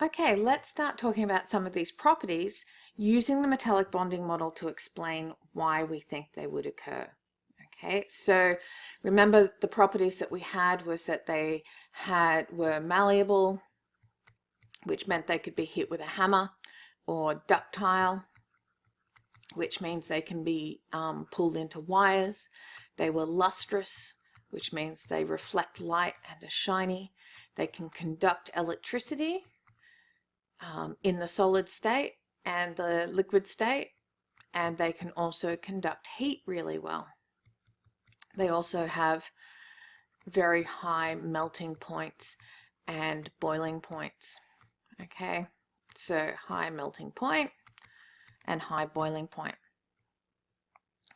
Okay, let's start talking about some of these properties using the metallic bonding model to explain why we think they would occur. Okay, so remember the properties that we had was that they were malleable, which meant they could be hit with a hammer, or ductile, which means they can be pulled into wires. They were lustrous, which means they reflect light and are shiny. They can conduct electricity in the solid state and the liquid state, and they can also conduct heat really well. They also have very high melting points and boiling points. Okay, so high melting point and high boiling point.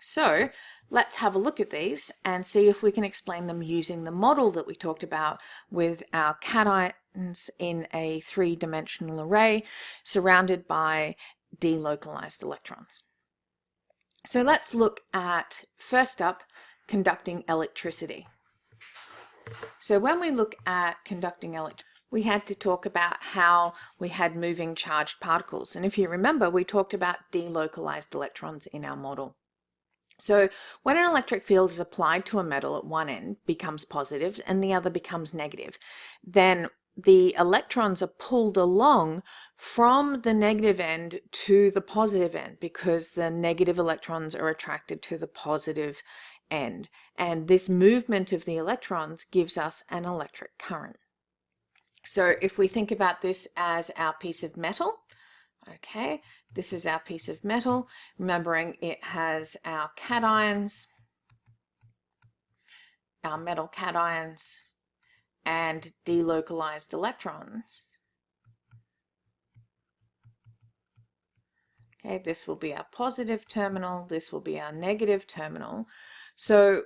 So let's have a look at these and see if we can explain them using the model that we talked about with our cations in a three-dimensional array surrounded by delocalized electrons. So let's look at, first up, conducting electricity. So when we look at conducting electricity, we had to talk about how we had moving charged particles. And if you remember, we talked about delocalized electrons in our model. So when an electric field is applied to a metal at one end becomes positive and the other becomes negative, then the electrons are pulled along from the negative end to the positive end because the negative electrons are attracted to the positive end. And this movement of the electrons gives us an electric current. So if we think about this as our piece of metal, okay, this is our piece of metal, remembering it has our cations, our metal cations, and delocalized electrons. Okay, this will be our positive terminal, this will be our negative terminal. So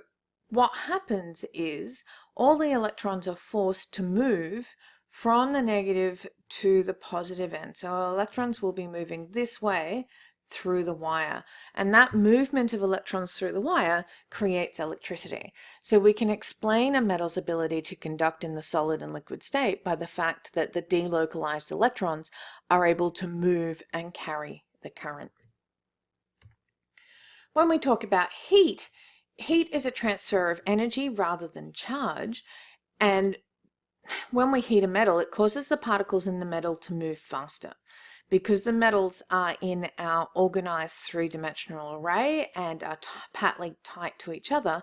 what happens is all the electrons are forced to move from the negative to the positive end. So our electrons will be moving this way through the wire, and that movement of electrons through the wire creates electricity. So we can explain a metal's ability to conduct in the solid and liquid state by the fact that the delocalized electrons are able to move and carry the current. When we talk about heat, heat is a transfer of energy rather than charge, and when we heat a metal, it causes the particles in the metal to move faster. Because the metals are in our organized three-dimensional array and are tightly tight to each other,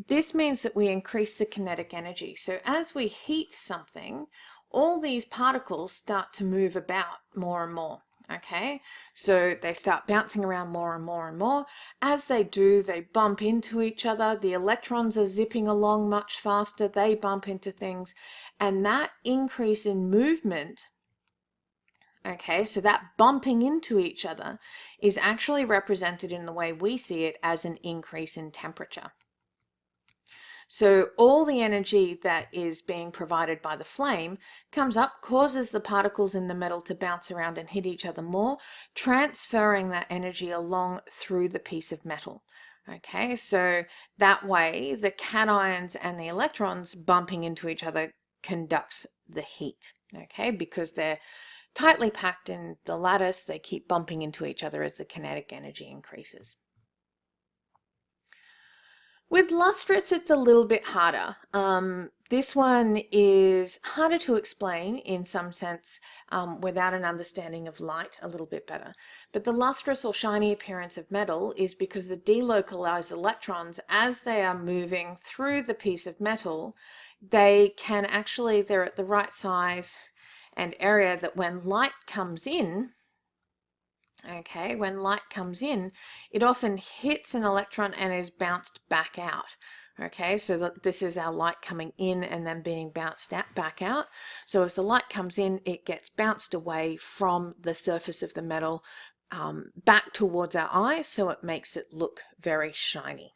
this means that we increase the kinetic energy. So as we heat something, all these particles start to move about more and more. Okay, so they start bouncing around more and more and more. As they do, they bump into each other. The electrons are zipping along much faster. They bump into things. And that increase in movement, okay, so that bumping into each other is actually represented in the way we see it as an increase in temperature. So all the energy that is being provided by the flame comes up, causes the particles in the metal to bounce around and hit each other more, transferring that energy along through the piece of metal. Okay, so that way the cations and the electrons bumping into each other conducts the heat, okay, because they're tightly packed in the lattice, they keep bumping into each other as the kinetic energy increases. With lustrous, it's a little bit harder. This one is harder to explain in some sense without an understanding of light a little bit better. But the lustrous or shiny appearance of metal is because the delocalized electrons, as they are moving through the piece of metal, they're at the right size and area that when light comes in, okay, when light comes in, it often hits an electron and is bounced back out. Okay, so this is our light coming in and then being bounced back out. So as the light comes in, it gets bounced away from the surface of the metal back towards our eye, so it makes it look very shiny.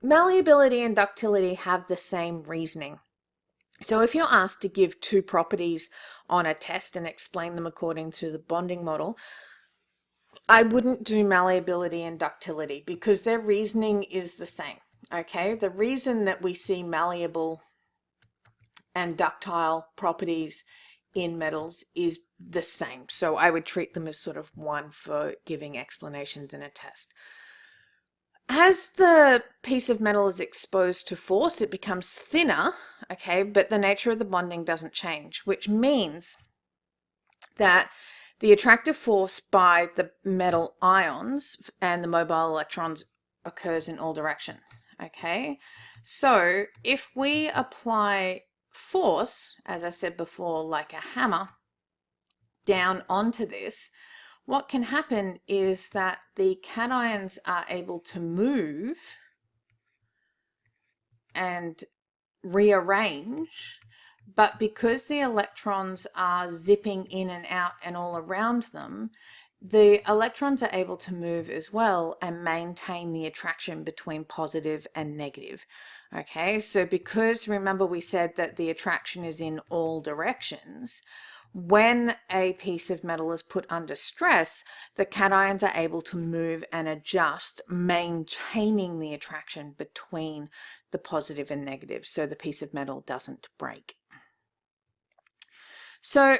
Malleability and ductility have the same reasoning. So if you're asked to give two properties on a test and explain them according to the bonding model, I wouldn't do malleability and ductility because their reasoning is the same. Okay, the reason that we see malleable and ductile properties in metals is the same. So I would treat them as sort of one for giving explanations in a test. As the piece of metal is exposed to force, it becomes thinner, okay, but the nature of the bonding doesn't change, which means that the attractive force by the metal ions and the mobile electrons occurs in all directions, okay? So if we apply force, as I said before, like a hammer, down onto this, what can happen is that the cations are able to move and rearrange, but because the electrons are zipping in and out and all around them, the electrons are able to move as well and maintain the attraction between positive and negative. Okay, so because remember we said that the attraction is in all directions, when a piece of metal is put under stress, the cations are able to move and adjust, maintaining the attraction between the positive and negative, so the piece of metal doesn't break. So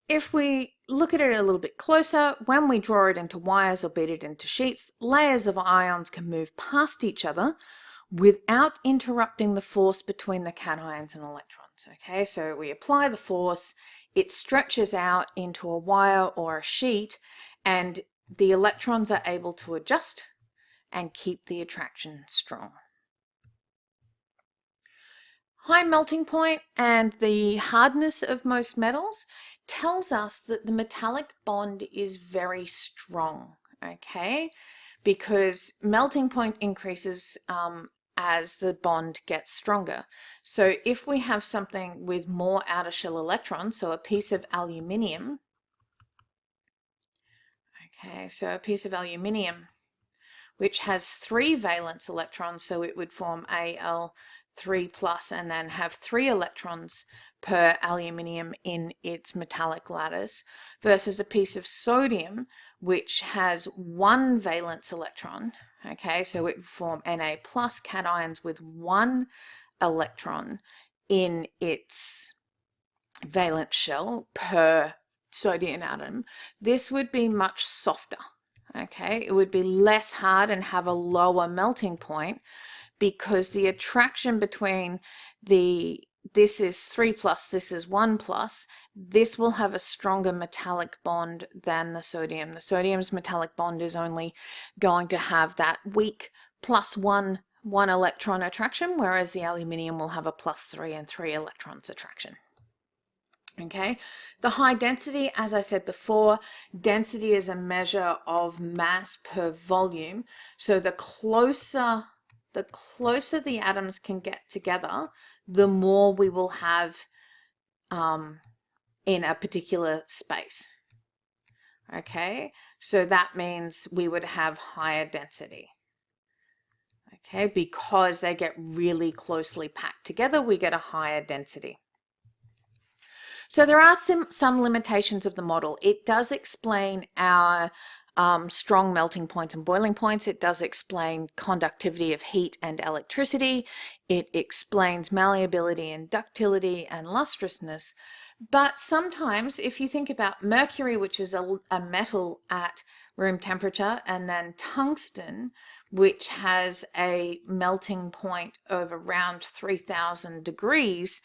if we look at it a little bit closer, when we draw it into wires or beat it into sheets, layers of ions can move past each other without interrupting the force between the cations and electrons. Okay, so we apply the force, it stretches out into a wire or a sheet, and the electrons are able to adjust and keep the attraction strong. High melting point and the hardness of most metals tells us that the metallic bond is very strong, okay? Because melting point increases as the bond gets stronger. So if we have something with more outer shell electrons, so a piece of aluminium, okay, so a piece of aluminium which has 3 valence electrons, so it would form Al3 plus and then have 3 electrons per aluminium in its metallic lattice, versus a piece of sodium which has 1 valence electron. Okay, so it would form Na plus cations with 1 electron in its valence shell per sodium atom. This would be much softer. Okay, it would be less hard and have a lower melting point, because the attraction between this is 3 plus, this is 1 plus, this will have a stronger metallic bond than the sodium. The sodium's metallic bond is only going to have that weak plus 1 electron attraction, whereas the aluminium will have a plus 3 and 3 electrons attraction. Okay, the high density, as I said before, density is a measure of mass per volume. So the closer the atoms can get together, the more we will have in a particular space. Okay, so that means we would have higher density. Okay, because they get really closely packed together, we get a higher density. So there are some limitations of the model. It does explain our strong melting points and boiling points. It does explain conductivity of heat and electricity. It explains malleability and ductility and lustrousness. But sometimes, if you think about mercury, which is a metal at room temperature, and then tungsten, which has a melting point of around 3,000 degrees,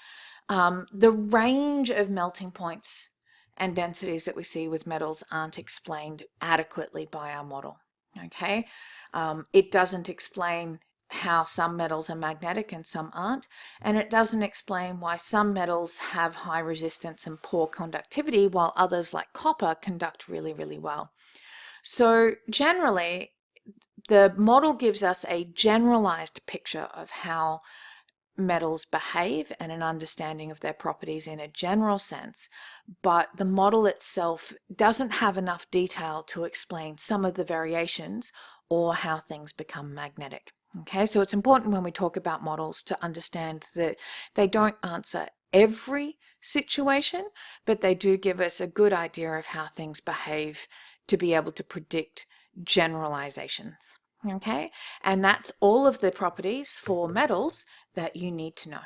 the range of melting points and densities that we see with metals aren't explained adequately by our model. Okay, it doesn't explain how some metals are magnetic and some aren't, and it doesn't explain why some metals have high resistance and poor conductivity while others, like copper, conduct really, really well. So generally, the model gives us a generalized picture of how metals behave and an understanding of their properties in a general sense, but the model itself doesn't have enough detail to explain some of the variations or how things become magnetic. Okay, so it's important when we talk about models to understand that they don't answer every situation, but they do give us a good idea of how things behave to be able to predict generalizations. Okay, and that's all of the properties for metals that you need to know.